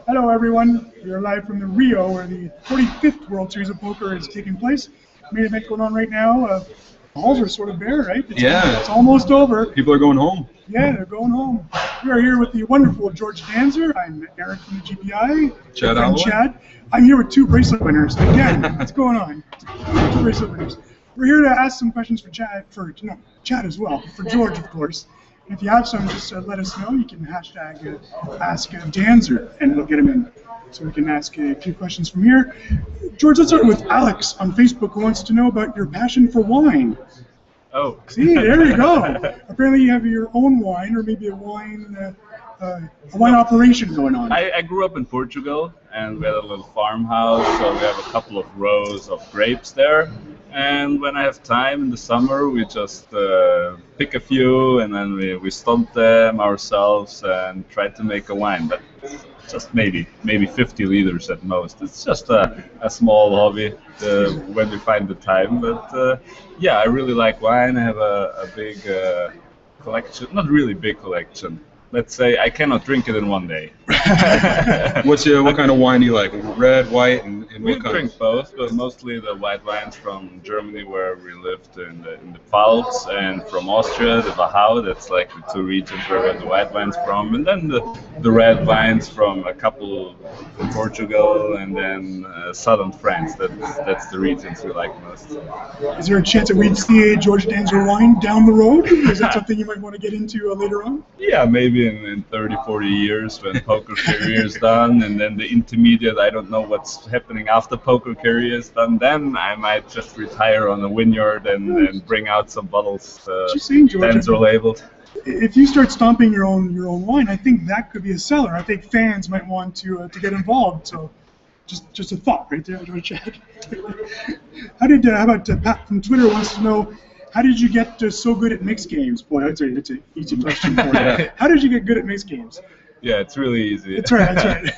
Hello, everyone. We are live from the Rio, where the 45th World Series of Poker is taking place. Main event going on right now. Halls are sort of bare, right? It's almost over. People are going home. Yeah, they're going home. We are here with the wonderful George Danzer. I'm Eric from the GPI. Chad. I'm here with two bracelet winners. Again, what's going on? Two bracelet winners. We're here to ask some questions for Chad, Chad as well, for George, of course. If you have some, just let us know. You can hashtag ask Danzer, and we'll get him in. So we can ask a few questions from here. George, let's start with Alex on Facebook, who wants to know about your passion for wine. Oh. See, there you go. Apparently you have your own wine, or maybe a wine operation going on. I grew up in Portugal, and we had a little farmhouse, so we have a couple of rows of grapes there. And when I have time in the summer, we just pick a few, and then we stomp them ourselves and try to make a wine. But just maybe 50 liters at most. It's just a small hobby when we find the time. But yeah, I really like wine. I have a big collection, not really big collection. Let's say I cannot drink it in one day. What kind of wine do you like? Red, white, and we what kind? drink both, but mostly the white wines from Germany, where we lived in the Pfalz, and from Austria, the Wachau. That's like the two regions where we have the white wines from, and then the red wines from a couple from Portugal, and then southern France. That's the regions we like most. Is there a chance that we'd see a George Danzer wine down the road? Is that something you might want to get into later on? Yeah, maybe in 30, 40 years when poker career is done, and then the intermediate, I don't know what's happening after poker career is done, then I might just retire on a vineyard and bring out some bottles Danzer labeled. If you start stomping your own wine, I think that could be a seller. I think fans might want to get involved. So just a thought right there, Chad. How about Pat from Twitter wants to know, how did you get so good at mixed games? Boy, that's an easy question for you. How did you get good at mixed games? Yeah, it's really easy. That's right.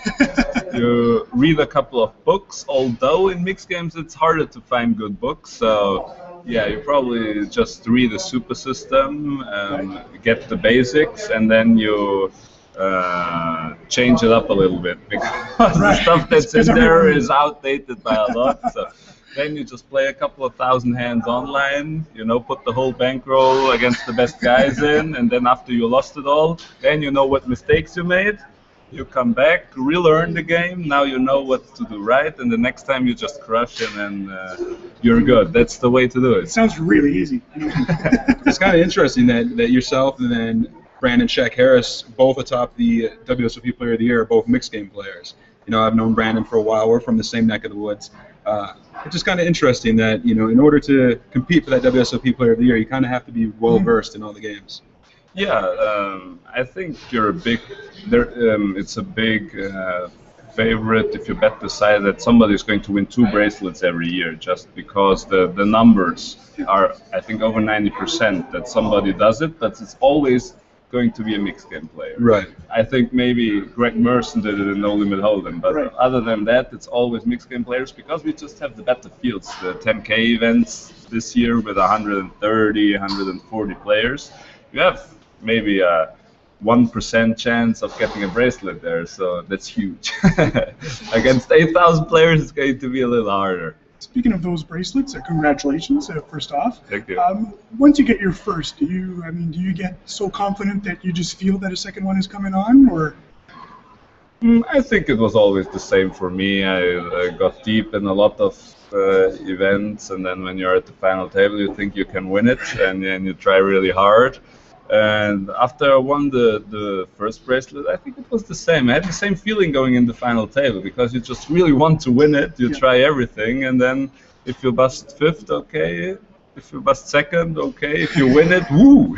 You read a couple of books, although in mixed games it's harder to find good books. So yeah, you probably just read a super system, get the basics, and then you change it up a little bit, because the stuff that's in there is outdated by a lot. So then you just play a couple of thousand hands online, put the whole bankroll against the best guys in, and then after you lost it all, then you know what mistakes you made. You come back, relearn the game, now you know what to do right, and the next time you just crush it and you're good. That's the way to do it. It sounds really easy. It's kind of interesting that yourself and then Brandon Shaq Harris, both atop the WSOP Player of the Year, are both mixed game players. I've known Brandon for a while. We're from the same neck of the woods. It's just kind of interesting that, in order to compete for that WSOP Player of the Year, you kind of have to be well-versed in all the games. Yeah, I think it's a big favorite if you bet the side that somebody is going to win 2 bracelets every year, just because the numbers are, I think, over 90% that somebody does it, but it's always going to be a mixed game player. Right. I think maybe Greg Merson did it in No Limit Hold'em, but other than that, it's always mixed game players, because we just have the better fields. The 10K events this year with 130, 140 players, you have maybe a 1% chance of getting a bracelet there, so that's huge. Against 8,000 players, it's going to be a little harder. Speaking of those bracelets, congratulations, first off. Thank you. Once you get your first, do you get so confident that you just feel that a second one is coming on, or? I think it was always the same for me. I got deep in a lot of events, and then when you're at the final table, you think you can win it, and then you try really hard. And after I won the first bracelet, I think it was the same. I had the same feeling going in the final table, because you just really want to win it. You try everything, and then if you bust 5th, okay. If you bust 2nd, okay. If you win it, woo!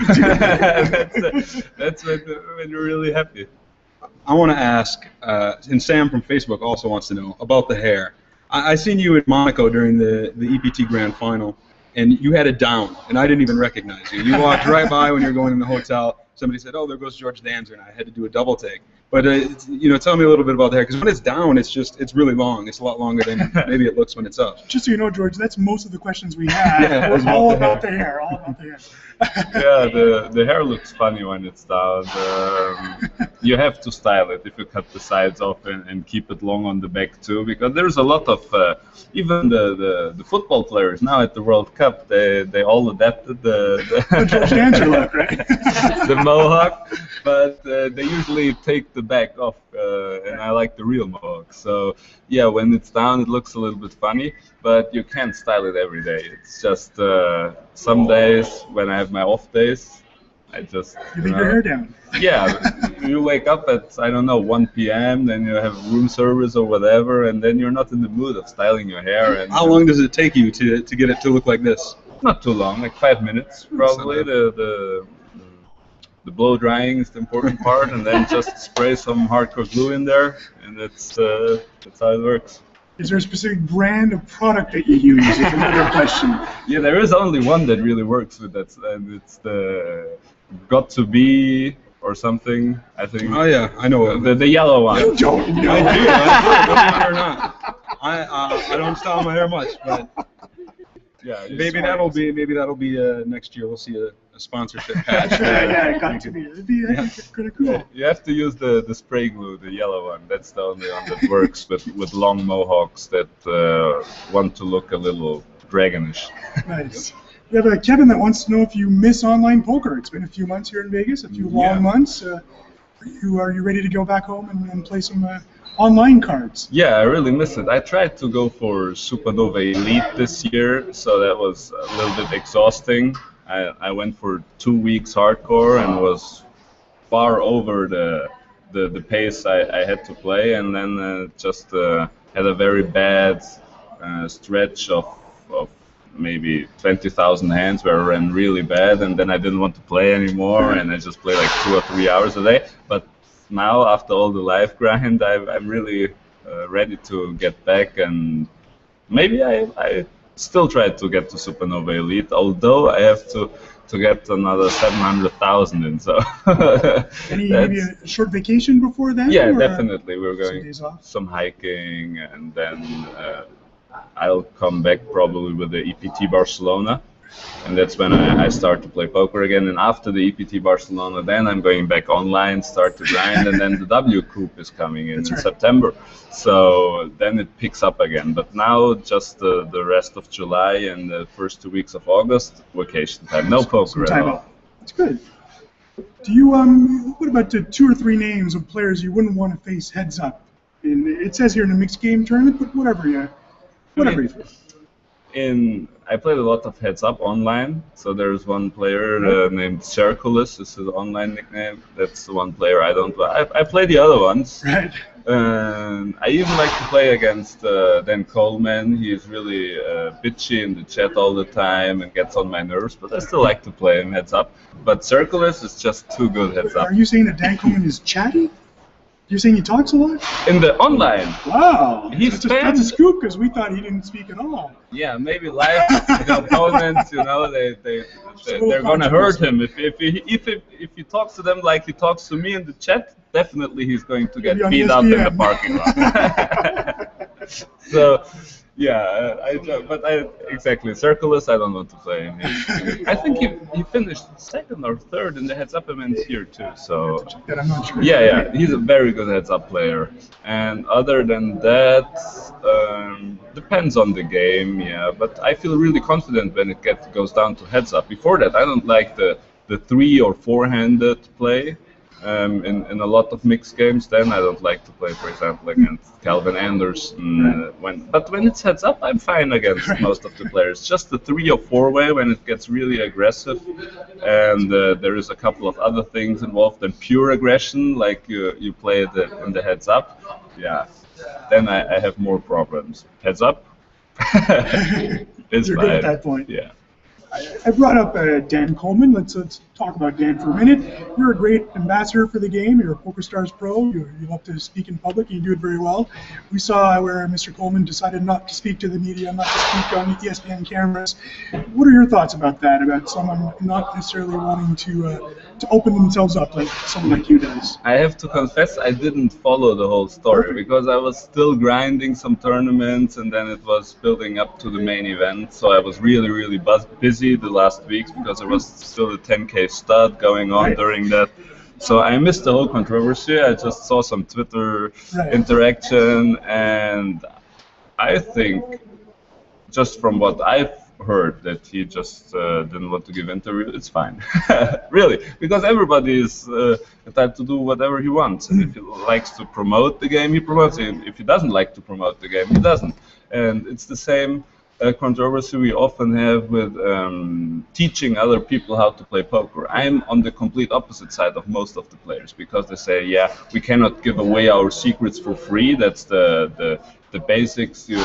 That's when you're really happy. I want to ask, and Sam from Facebook also wants to know about the hair. I seen you in Monaco during the EPT Grand Final, and you had it down, and I didn't even recognize you. You walked right by when you were going in the hotel. Somebody said, "Oh, there goes George Danzer," and I had to do a double take. But tell me a little bit about the hair, because when it's down, it's really long. It's a lot longer than maybe it looks when it's up. Just so you know, George, that's most of the questions we have. All about the hair. Yeah, the hair looks funny when it's down. You have to style it if you cut the sides off and keep it long on the back too, because there's a lot of even the football players now at the World Cup, they all adapted the George Danzer look, right? the Mohawk, but they usually take the back off, and I like the real Mohawk. So yeah, when it's down, it looks a little bit funny, but you can't style it every day. It's just some days when I have my off days, I just you leave your hair down. Yeah, you wake up at, I don't know, 1 p.m., then you have room service or whatever, and then you're not in the mood of styling your hair. And how long does it take you to get it to look like this? Not too long, like 5 minutes probably. The blow drying is the important part, and then just spray some hardcore glue in there, and that's how it works. Is there a specific brand of product that you use? Is another question. Yeah, there is only one that really works with that, and it's the Got to Be or something, I think. Oh yeah, I know the yellow one. You don't know. I do, believe it or not. I don't style my hair much, but yeah, maybe that'll be next year. We'll see a sponsorship patch. Yeah, Got to Be. It'd be kind of cool. You have to use the spray glue, the yellow one. That's the only one that works with long mohawks that want to look a little dragonish. Nice. We have Kevin that wants to know if you miss online poker. It's been a few months here in Vegas, a few long months. Are you ready to go back home and play some online cards? Yeah, I really miss it. I tried to go for Supernova Elite this year, so that was a little bit exhausting. I went for 2 weeks hardcore and was far over the pace I had to play, and then just had a very bad stretch of maybe 20,000 hands where I ran really bad, and then I didn't want to play anymore, and I just played like 2 or 3 hours a day. But now, after all the live grind, I'm really ready to get back, and maybe I still try to get to Supernova Elite, although I have to get another 700,000 in. So maybe a short vacation before then? Yeah, definitely. We're going some days off? some hiking, and then I'll come back probably with the EPT Barcelona, and that's when I start to play poker again. And after the EPT Barcelona, then I'm going back online, start to grind, and then the W Coupe is coming in September. So then it picks up again. But now just the rest of July and the first 2 weeks of August, vacation time, no poker at all. That's good. Do you what about the 2 or 3 names of players you wouldn't want to face heads up? It says here in a mixed game tournament, but whatever you feel. I played a lot of heads up online, so there's one player named Circulus, is his online nickname. That's the one player I don't play. I play the other ones. Right. I even like to play against Daniel Colman. He is really bitchy in the chat all the time and gets on my nerves, but I still like to play him heads up. But Circulus is just too good heads up. Are you saying that Daniel Colman is chatty? You're saying he talks a lot? In the online. Wow. That's a scoop, because we thought he didn't speak at all. Yeah, maybe live opponents, they're gonna hurt him. If he talks to them like he talks to me in the chat, definitely he's going to get beat up in the parking lot. So, yeah, exactly. Circulus, I don't want to play him. I think he finished 2nd or 3rd in the heads-up events here too. So I'm not sure. Yeah, he's a very good heads-up player. And other than that, depends on the game. Yeah, but I feel really confident when it goes down to heads-up. Before that, I don't like the 3 or 4-handed play. In a lot of mixed games, then I don't like to play, for example, against Calvin Anderson. But when it's heads up, I'm fine against most of the players. Just the 3 or 4-way when it gets really aggressive, and there is a couple of other things involved than pure aggression, like you play in the heads up. Yeah, then I have more problems. Heads up, it's You're fine. good at that point. Yeah. I brought up Dan Colman. Let's talk talk about Dan for a minute. You're a great ambassador for the game. You're a PokerStars Pro. You love to speak in public, and you do it very well. We saw where Mr. Colman decided not to speak to the media, not to speak on the ESPN cameras. What are your thoughts about that, about someone not necessarily wanting to open themselves up like someone like you does? I have to confess I didn't follow the whole story because I was still grinding some tournaments, and then it was building up to the main event. So I was really busy the last weeks because there was still a 10K stud going on during that. So I missed the whole controversy. I just saw some Twitter interaction, and I think, just from what I've heard, that he just didn't want to give interview. It's fine, really, because everybody is entitled to do whatever he wants. And if he likes to promote the game, he promotes it. If he doesn't like to promote the game, he doesn't. And it's the same controversy we often have with teaching other people how to play poker. I'm on the complete opposite side of most of the players, because they say, yeah, we cannot give away our secrets for free. That's the basics you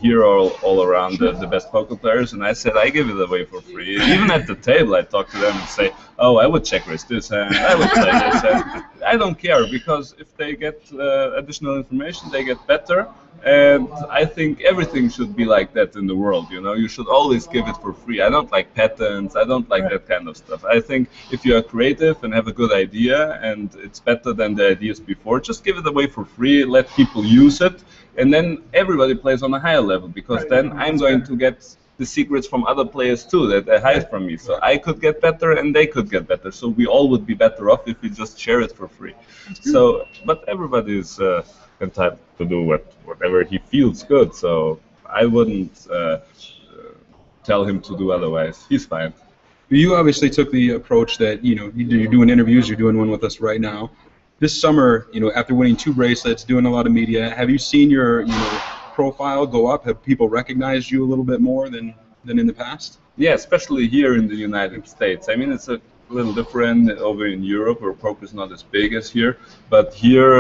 hear all around the best poker players. And I said, I give it away for free. Even at the table, I talk to them and say, oh, I would check raise this hand, I would play this hand. I don't care, because if they get additional information, they get better. And I think everything should be like that in the world, you know. You should always give it for free. I don't like patents, I don't like that kind of stuff. I think if you are creative and have a good idea and it's better than the ideas before, just give it away for free, let people use it, and then everybody plays on a higher level, because then I'm going to get the secrets from other players too that they hide from me. So I could get better and they could get better. So we all would be better off if we just share it for free. So, but everybody is entitled to do whatever he feels good. So I wouldn't tell him to do otherwise. He's fine. You obviously took the approach that, you know, you're doing interviews, you're doing one with us right now. This summer, you know, after winning 2 bracelets, doing a lot of media, have you seen your, profile go up? Have people recognized you a little bit more than in the past? Yeah, especially here in the United States. I mean, it's a little different over in Europe, where poker is not as big as here. But here,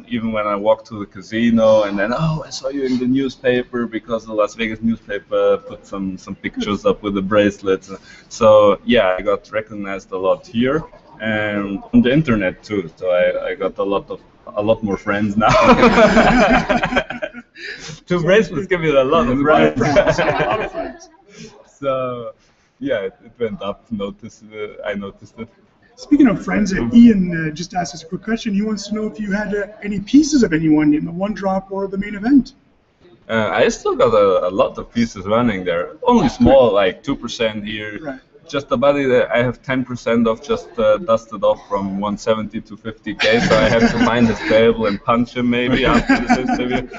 even when I walk to the casino and then, oh, I saw you in the newspaper, because the Las Vegas newspaper put some pictures up with the bracelets. So yeah, I got recognized a lot here, and on the internet too. So I got a lot more friends now. 2 bracelets give you a lot of friends. So yeah, it went up. I noticed it. Speaking of friends, Ian just asked us a quick question. He wants to know if you had any pieces of anyone in the one drop or the main event. I still got a lot of pieces running there. Only small, like 2% here. Right. Just a buddy that I have 10% of just dusted off from 170 to 50K, so I have to find his table and punch him maybe after this interview.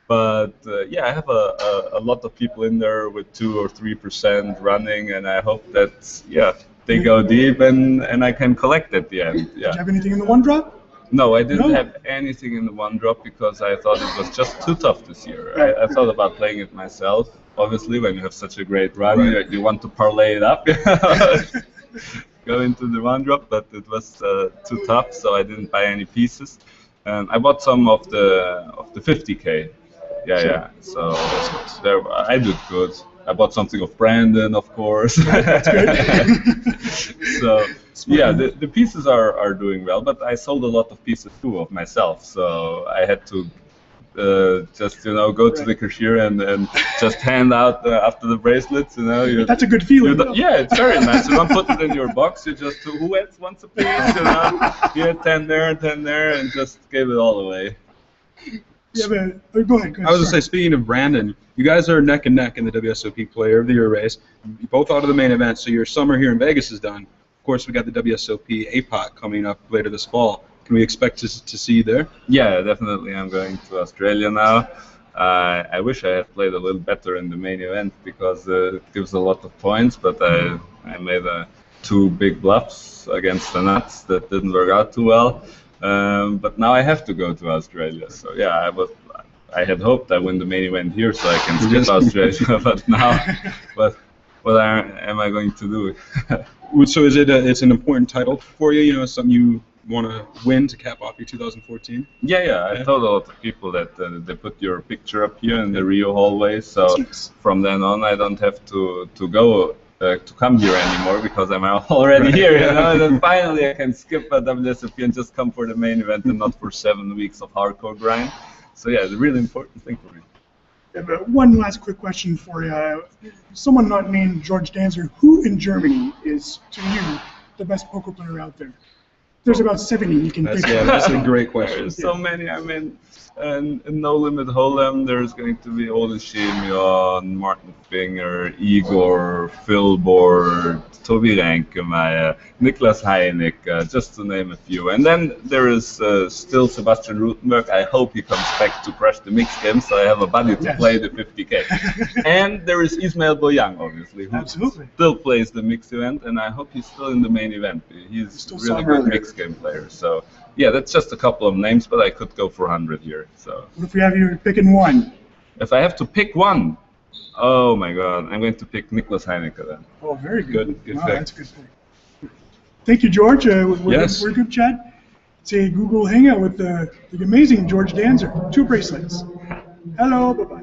But yeah, I have a lot of people in there with 2 or 3% running, and I hope that they go deep and I can collect at the end. Yeah. Did you have anything in the one drop? No, I didn't have anything in the one drop, because I thought it was just too tough this year. I thought about playing it myself. Obviously, when you have such a great run, you want to parlay it up, go into the one drop, but it was too tough, so I didn't buy any pieces. And I bought some of the 50K. Yeah. So there, I did good. I bought something of Brandon, of course. That's good. So yeah, the pieces are doing well, but I sold a lot of pieces too of myself. So I had to just go to the cashier and just hand out after the bracelets. That's a good feeling. Yeah, it's very nice. You don't put it in your box. You just who wants a piece? Here, 10 there, 10 there, and just gave it all away. Yeah, but go ahead. I was going to say, speaking of Brandon, you guys are neck and neck in the WSOP Player of the Year race. You both out of the main event, so your summer here in Vegas is done. Of course, we got the WSOP APOC coming up later this fall. Can we expect to see you there? Yeah, definitely. I'm going to Australia now. I wish I had played a little better in the main event, because it gives a lot of points, but I made 2 big bluffs against the nuts that didn't work out too well. But now I have to go to Australia. So yeah, I had hoped I win the main event here so I can skip Australia. But now, what am I going to do? So is it's an important title for you? Something you want to win to cap off your 2014? Yeah. I told a lot of people that they put your picture up here in the Rio hallway. So from then on, I don't have to go to come here anymore because I'm already here, you know. And then finally I can skip a WSOP and just come for the main event and not for 7 weeks of hardcore grind. So yeah, it's a really important thing for me. Yeah, but one last quick question for you. Someone not named George Danzer, who in Germany is, to you, the best poker player out there? There's about 70 you can pick. Yeah, that's a great question. There's so many. I mean, in No Limit Hold'em, there's going to be Ole Schemion, Martin Finger, Igor, Phil Bord, Toby Rankemeyer, Niklas Heinicke, just to name a few. And then there is still Sebastian Rutenberg. I hope he comes back to crash the mixed game, so I have a buddy to play the 50K. And there is Ismail Boyang, obviously, who still plays the mixed event, and I hope he's still in the main event. He's a really good mixed game player. So yeah, that's just a couple of names, but I could go for 100 here. So what if we have you picking one? If I have to pick one, oh my God, I'm going to pick Niklas Heinicke then. Oh, very good. Good wow, pick. that's a good pick. Thank you, George. Yes. We're good, Chad. It's a Google Hangout with the amazing George Danzer. 2 bracelets. Hello, bye-bye.